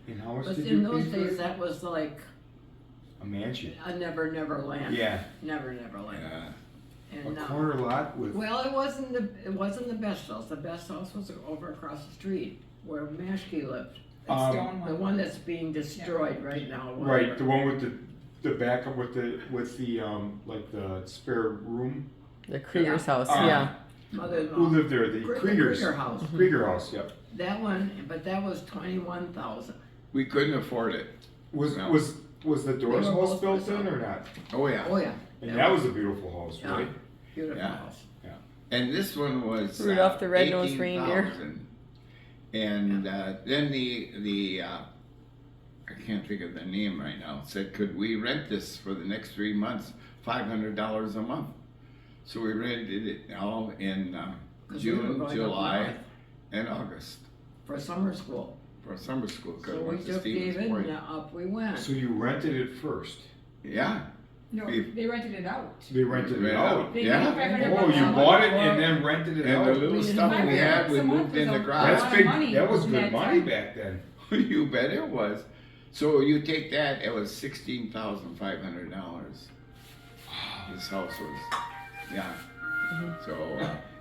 And how much But did in you pay those for days, it? that was like A mansion. a never, never land. Yeah. Never, never land. Yeah. And A corner lot with. well, it wasn't the best house. The best house was over across the street where Mashke lived. Stone The one that's being destroyed right now. Right, the one with the backup with the like the spare room. The Krieger's house, Uh, yeah. Mother-in-law. Who lived there? The Kriegers. Krieger house. Krieger house. Yep. That one, but that was 21,000. We couldn't afford it. Was No. was the Doors They were house both built for in sale. or not? Oh yeah. Oh yeah. And that was a beautiful house, Yeah. right? Beautiful Yeah. house. And this one was Rudolph the Red-Nosed Reindeer. 18,000. And then the I can't think of the name right now. Said, could we rent this for the next 3 months, $500 a month? So we rented it all in 'Cause we were June, going up July, north and August for summer school. for summer school. 'Cause So we we went to took Stevens David Point. and up we went. So you rented it first. Yeah. No, they rented it out. They rented it Right out. They Yeah. gave 500 Oh, bucks you a month. bought it and then rented it And the out. little We didn't stuff buy we it. had, we Some moved months in the ago. garage. That's lot of big. money That was in good that money time. back then. You bet it was. So you take that, it was $16,500. This house was, yeah. So,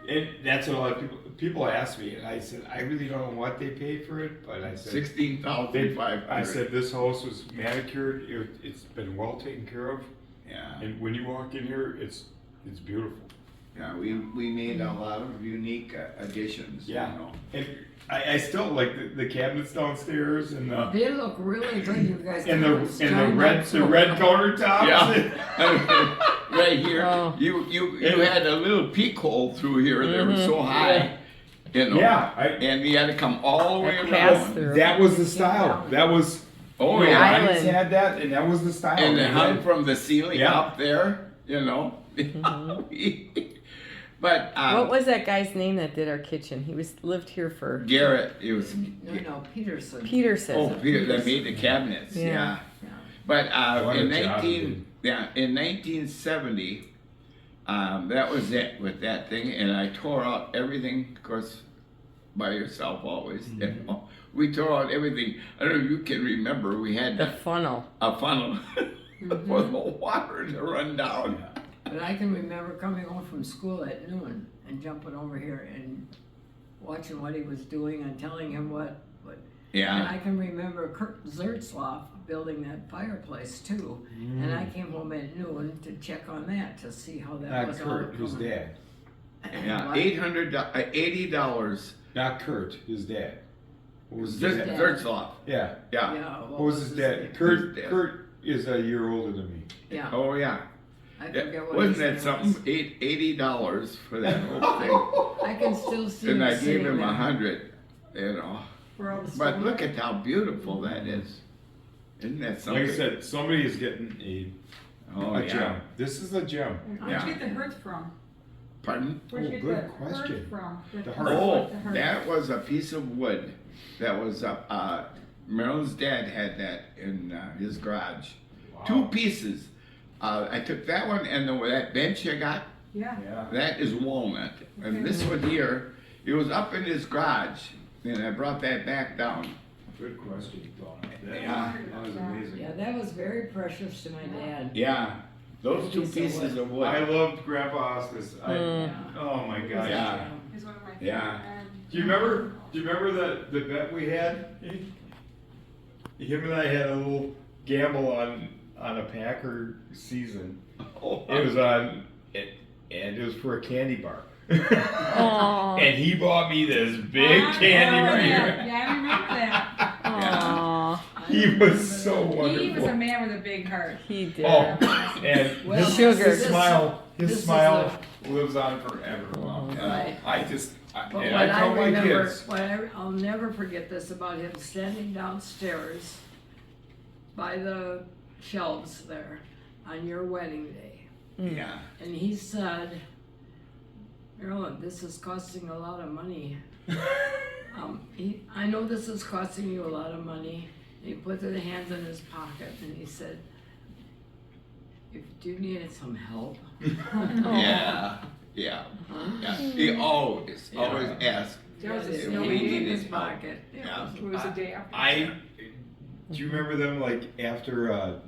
And that's what a lot of people ask me, and I said I really don't know what they paid for it, but I said I $16,500. said this house was manicured. It's been well taken care of, Yeah, and when you walk in here, it's beautiful. yeah. We made a lot of unique additions. Yeah. You know. And I still like the cabinets downstairs and the They look really good, you guys. and the red countertops. Yeah. Right here, Oh. you had a little peek hole through here. They were so high, you know. Yeah, And you had to come all the way A pass around. through. that was the style. That was. Oh you know, yeah. Island. Ryan's had that, and that was the style. And They it hung had- from the ceiling Yeah. up there, you know. But What was that guy's name that did our kitchen? He lived here for Garrett, it was No, Peterson. Peterson. oh Peter that made the cabinets, Yeah. yeah. Yeah. But What a in job he 1970, that was it with that thing, and I tore out everything, of course, by yourself always. You know. We tore out everything. I don't know if you can remember. We had The funnel. a funnel for the water to run down. But I can remember coming home from school at noon and jumping over here and watching what he was doing and telling him what. And Yeah. I can remember Kurt Zertzloff building that fireplace too. And I came home at noon to check on that to see how that Not was all Kurt, his coming. dad. Yeah, What? $80. Not Kurt, his dad. What was his Zert- dad? Zertzloff. Yeah. Yeah. Yeah, What was his dad? name? Kurt. His dad. Kurt is a year older than me. Yeah, Oh yeah. I Yeah, forget what wasn't his that name something? was. $80 for that whole thing. I can still see And him I gave sitting him there. 100. You know. For all the But stone. look at how beautiful that is. Isn't that something? Like I said, somebody is getting Oh a yeah. gem. This is a gem. Where'd Yeah. you get the hearth from? Pardon? Where'd Oh, you get good the question. hearth from? The hearth. Oh, The hearth. that was a piece of wood. That was Marilyn's dad had that in his garage. Wow. 2 pieces. I took that one and that bench I got. Yeah. Yeah. That is walnut. And this one here, it was up in his garage. And I brought that back down. Good question, Donna. Yeah. That was amazing. Yeah, that was very precious to my dad. Yeah. Those 2 Piece of pieces wood. of wood. I loved Grandpa Hospice. Yeah. Oh my gosh. Yeah. He's one of my favorite. Yeah. Do you remember the bet we had? Him and I had a little gamble on a Packer season. Oh, It was on and it was for a candy bar. Aw. And he bought me this big candy Oh, right yeah. here. Yeah, I remember that. Aw. He was so wonderful. He was a man with a big heart. He did. Oh, and Well, his, Sugar. his smile, this his is smile lives on forever. Right. I But and what I I tell my remember, kids. I'll never forget this about him standing downstairs by the shelves there on your wedding day. yeah. And he said, Marilyn, this is costing a lot of money. I know this is costing you a lot of money. And he put his hands in his pocket and he said, if you needed some help, Yeah. Yeah. Yeah. He always asked. That was his a Yeah, snow we day. need in his his help. pocket. Yeah. It was a day after. I Do you remember them like after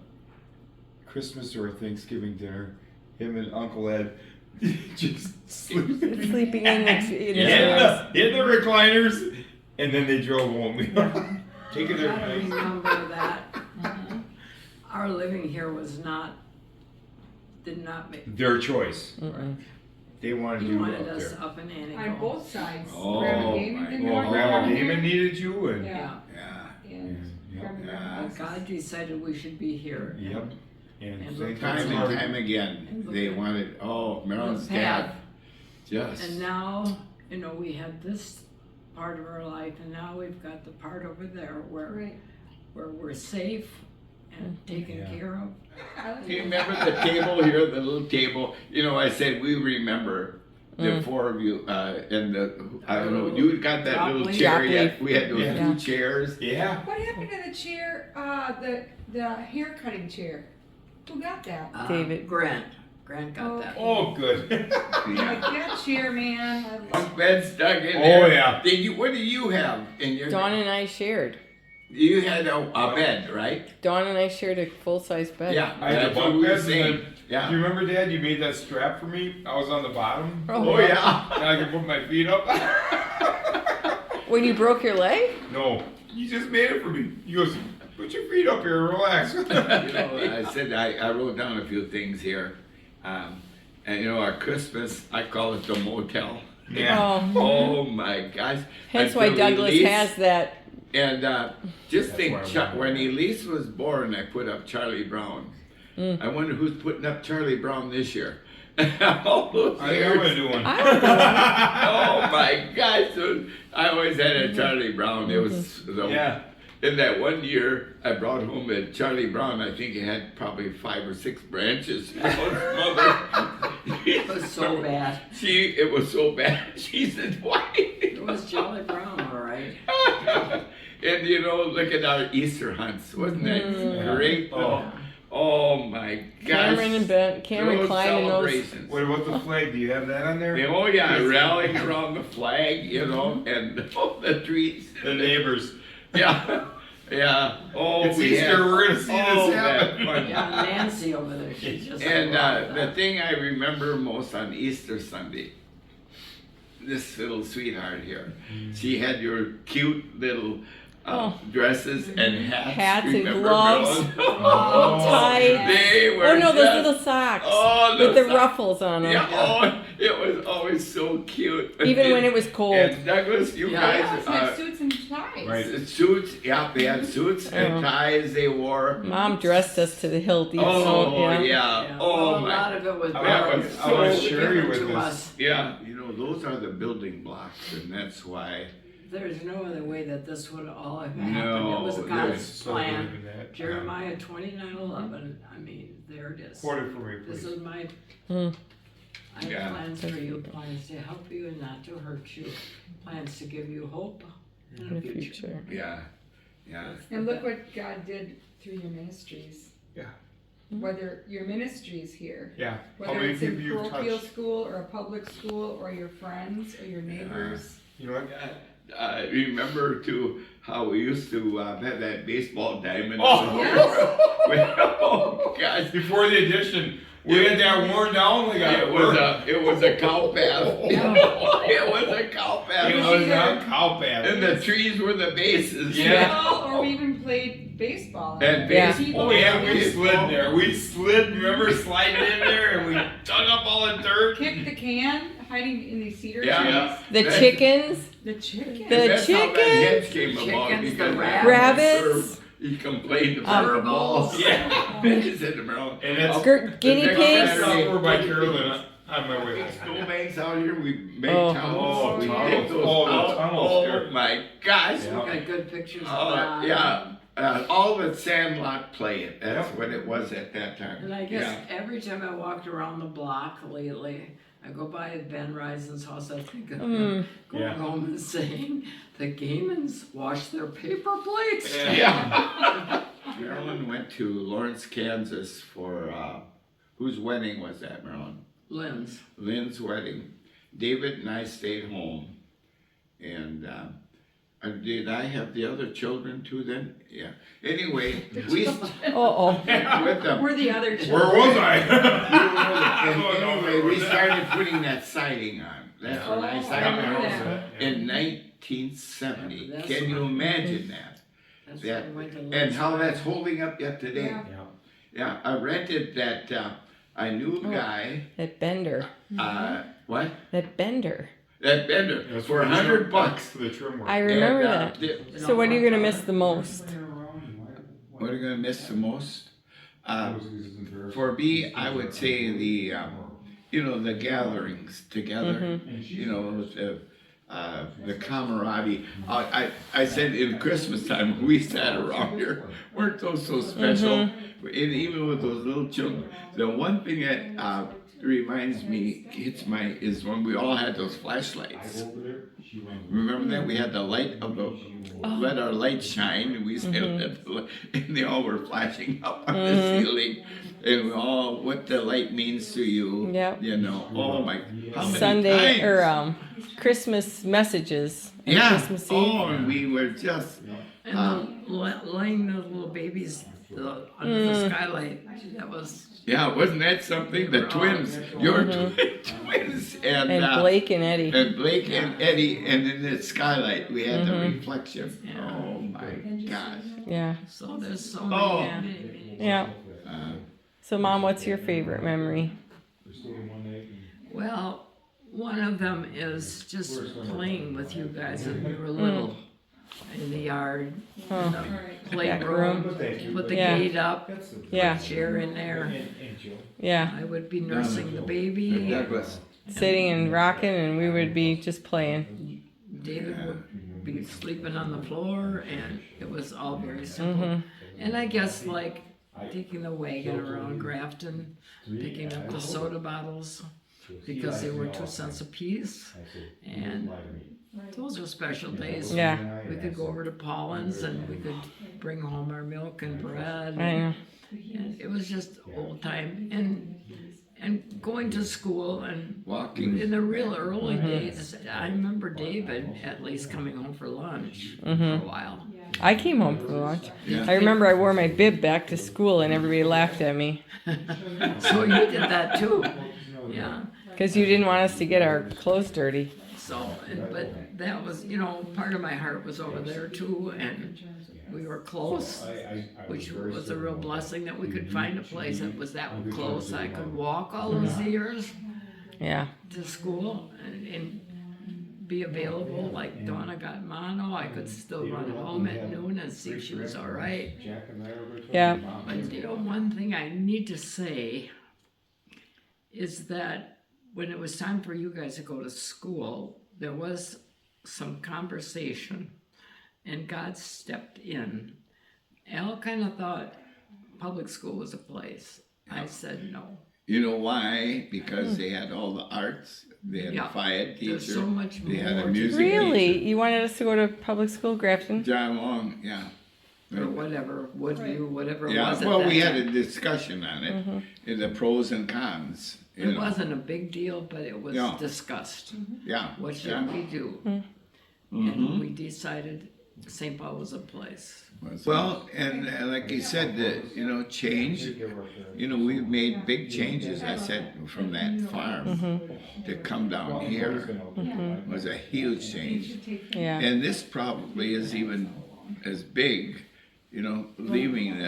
Christmas or Thanksgiving dinner? Him and Uncle Ed just sleeping, Sleeping in the yeah, in the recliners, and then they drove home. Taking You their gotta nice. remember that our living here was did not make, Their choice. Mm-mm. They wanted he you wanted up us there. up in Annie. On both sides. Oh, Grandma my Goeman didn't God. Well, want Grandma to come Damon here. needed you, and Yeah, Yeah. And Yeah. Grandma Yeah. Goeman was- God decided we should be here. yep. And And thank Time and God. time again, they wanted, Marilyn's The dad. path. Just. And now, we had this part of our life, and now we've got the part over there Right. where we're safe and taken Yeah. care of. Do you remember the table here, the little table? I said we remember the four of you, and I don't know, you got that Drop little leaf. chair Drop yet? leaf. We had those Yeah. two chairs. Yeah. What happened to the chair, the hair cutting chair? Who got that? David. Grant got that. Oh, good. Like that chair, man. I love Bed's stuck in Oh, there. yeah. What do you have in your? Dawn and I shared. You had a bed, right? Dawn and I shared a full-size bed. Yeah, I had that's the what bunk we were beds, and saying. then, Yeah. do you remember, Dad? You made that strap for me. I was on the bottom. Oh, yeah. And I could put my feet up. When you broke your leg? No, you just made it for me. He goes, put your feet up here and relax. I said I wrote down a few things here, and our Christmas, I call it the motel. Yeah. Oh my gosh! Hence why Until Douglas Elise- has that. And just That's think, why I went. when Elise was born, I put up Charlie Brown. I wonder who's putting up Charlie Brown this year. All those I think years. I'm gonna do one. Oh my gosh! So I always had a Charlie Brown. It was Yeah. in that one year I brought home a Charlie Brown. I think it had probably 5 or 6 branches. His mother. It was so bad. It was so bad. She said, "Why?" It was Charlie Brown, all right. And look at our Easter hunts. Wasn't that great? Oh. Oh my gosh. Cameron and Ben, Cameron Those climbing those. celebrations. What about the flag? Do you have that on there? Oh yeah, rallying around the flag, and the trees. The neighbors. Yeah, yeah. Oh, It's we Easter. had We're gonna see all this that happen. fun. Yeah, Nancy over there, she just. And loved the that. thing I remember most on Easter Sunday, this little sweetheart here, she had your cute little dresses and hats. Hats and Remember, gloves. Marilyn? Oh, tight. They were Oh no, those just- little socks Oh, with the socks. ruffles on them. Yeah, oh, it was always so cute. Even when it was cold. And Douglas, you Yeah. guys, had suits and ties. Right. suits, yeah, they had suits and ties they wore. Mom dressed us to the hilt. Even Oh, though, yeah. Yeah, Oh, well, a my. lot of it was I was so sure given with to this. us. Yeah, those are the building blocks, and that's why. There's no other way that this would all have happened. No, It was there's God's So plan. believe in that. Jeremiah 29:11. I mean, there it is. Quote it for me, This please. is my. Hmm. I have Yeah. plans for you, plans to help you and not to hurt you, plans to give you hope in and the a future. future. Yeah, yeah. And look what God did through your ministries. Yeah. Whether your ministries here, Yeah. How whether many it's in people you've parochial touched? school or a public school or your friends or your neighbors. You know what? I remember too how we used to have that baseball diamond. Oh, Oh gosh. Before the addition, we had that worn down. We got It was a cow path. It was a cow path. It was not cow path. And the trees were the bases. Yeah. Or we even played baseball. And Yeah. baseball. Oh yeah, we slid there. We slid. Remember sliding in there, and we dug up all the dirt. Kick the can, hiding in these cedar Yeah. trees. The That's- chickens, The chicken. The That's how that chickens. hedge came about Chickens, the because rabbits. He complained about the balls. Yeah. He said to Marilyn, And it's guinea next pigs. Saturday- over by Carolyn on my way home. snowbanks out here. We make Oh. tunnels. We Oh, dig those tunnels. out. Oh, the tunnels, Oh yeah. my gosh. Yeah. We got good pictures of that. Yeah. All the Sandlot play. That's Yep. what it was at that time. And I guess every time I walked around the block lately, I go by Ben Rison's house, I think of him going Yeah. home and saying, the Goemans wash their paper plates. Yeah. Marilyn went to Lawrence, Kansas for, whose wedding was that, Marilyn? Lynn's. Lynn's wedding. David and I stayed home, and Did I have the other children too then? Yeah. Anyway, we Oh, with them. We're the other Where children. was I? Anyway, we started putting that siding on. That's when I Oh, started I remember that. in 1970. Can you imagine that? That's Yeah. when I went to And Lincoln. how that's holding up yet today. Yeah. Yeah, I rented that. I knew a guy. that Bender. What? That Bender. That Bender for $100. For the trim work. I remember And, that. the- So what are you gonna miss the most? What are you gonna miss the most? For me, I would say the, the gatherings together. You know, the camaraderie. I said in Christmas time we sat around here. Weren't those so special? And even with those little children, the one thing that reminds me is when we all had those flashlights. Remember that we had the light of the let our light shine, and we said and they all were flashing up on the ceiling, and we all what the light means to you. Yep. You know. Oh my! How many Sunday times? or Christmas messages. And Yeah. Christmas Eve. Oh, and we were just. And laying the little babies under the skylight, that was, Yeah, wasn't that something? The twins, your twins, and Blake and Eddie. and Blake and Eddie, and in the skylight we had the reflection. Oh my gosh! Yeah. so there's so Oh. many. Yeah. Uh, So Mom, what's your favorite memory? Well, one of them is just playing with you guys when you were little in the yard, in the playroom, put the Yeah. gate up, Yeah. chair in there. Yeah. I would be nursing the baby. Douglas. Sitting and rocking, and we would be just playing. David would be sleeping on the floor, and it was all very simple. And I guess like taking the wagon around Grafton, picking up the soda bottles because they were 2 cents a piece, and those are special days. Yeah. We could go over to Paulin's and we could bring home our milk and bread. I know. And it was just old time. And going to school and Walking. in the real early days, I remember David at least coming home for lunch for a while. I came home for lunch. Yeah. I remember I wore my bib back to school, and everybody laughed at me So you did that too. Yeah. because you didn't want us to get our clothes dirty. So, but that was, part of my heart was over there too, and we were close, which was a real blessing that we could find a place that was that close. I could walk all those years Yeah. to school and be available. Like Donna got mono, I could still run home at noon and see if she was all right. Yeah. But one thing I need to say is that when it was time for you guys to go to school, there was some conversation, and God stepped in. Al kind of thought public school was a place. I said no. You know why? Because they had all the arts. They had Yeah. a fire teacher. There's so much They had more a to music Really? teacher. You wanted us to go to public school, Grafton? John Long, yeah. Or whatever, Woodview, whatever it Yeah, was at well, that we had time. a discussion on it, and the pros and cons. You It know. wasn't a big deal, but it was Yeah. discussed. Yeah. What should yeah. we do? Mm-hmm. And we decided St. Paul was a place. Well, and like you said, change. We've made big changes. I said from that farm to come down here was a huge change, Yeah. and this probably is even as big. Leaving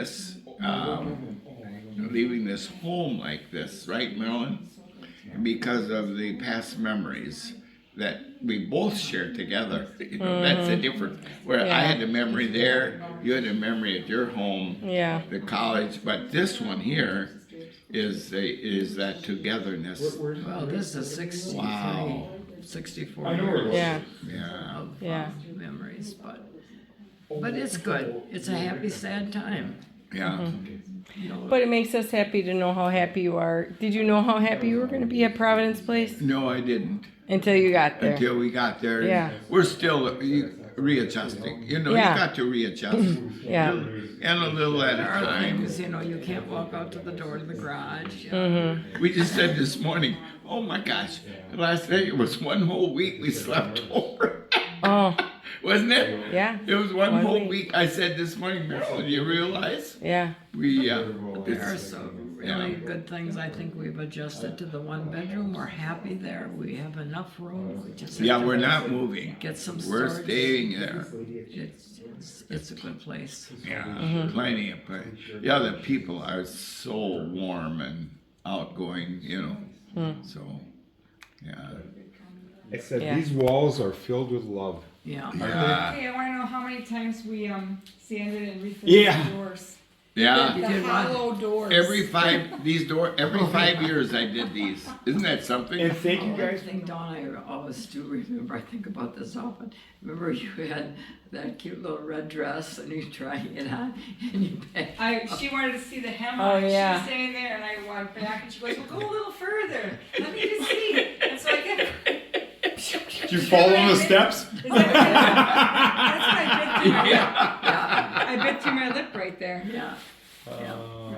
this home like this, right, Marilyn? Because of the past memories that we both shared together. That's the difference. Where I Yeah. had a memory there, you had a memory at your home, Yeah. the college, but this one here is that togetherness. Well, this is 63, Wow. 64 I know where it years was. Yeah. Yeah. of Yeah. memories, but it's good. It's a happy, sad time. Yeah. But it makes us happy to know how happy you are. Did you know how happy you were going to be at Providence Place No, I didn't. until you got there? Until we got there. Yeah. We're still readjusting. Yeah. You got to readjust. Yeah. And a little at a There are time. things, you can't walk out to the door to the garage. We just said this morning, oh my gosh, last night it was one whole week we slept over. Oh. wasn't it? Yeah. It was one One whole week. week. I said this morning, Marilyn, do you realize Yeah. we There are it's, some really good things. I think we've adjusted to the one bedroom. We're happy there. We have enough room. We just have yeah, to we're not moving. get some We're storage. staying there. It's a good place. Yeah, plenty of place. Yeah, the people are so warm and outgoing, you know. So, yeah. I said, Yeah. these walls are filled with love. Yeah. Yeah. Hey, I wanna know how many times we sanded and refinished Yeah. the doors. Yeah. You The did one. hollow doors. Every 5 years I did these. Isn't that something? And thank you One guys. thing, Dawn, I always do remember, I think about this often. Remember you had that cute little red dress and you trying it on and you She wanted to see the hem Oh, on it. She yeah. was standing there and I went back and she goes, well, go a little further. Let me just see. And so I kept. Did you follow the steps? That's what I bit through my lip. Yeah, I bit through my lip right there. yeah.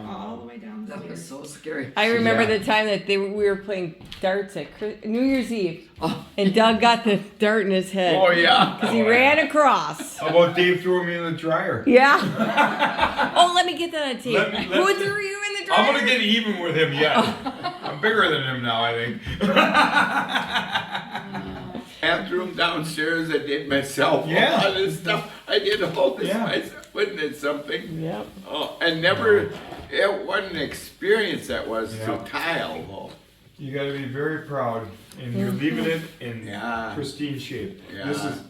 All the way down the That was stairs. so scary. I remember Yeah. the time that we were playing darts at New Year's Eve, Oh, and Doug got the dart in his head. Oh, yeah. 'Cause he ran across. How about Dave throwing me in the dryer? Yeah. Oh, let me get that on tape. Let me- Who threw you in the dryer? I'm gonna get even with him yet. I'm bigger than him now, I think. Bathroom downstairs, I did myself. Yeah. All this stuff. I did all this Yeah. myself. Wasn't it something? Yep. Oh, and never, what an experience that was Yeah. to tile. You gotta be very proud, and you're leaving it in Yeah. pristine shape. Yeah. This is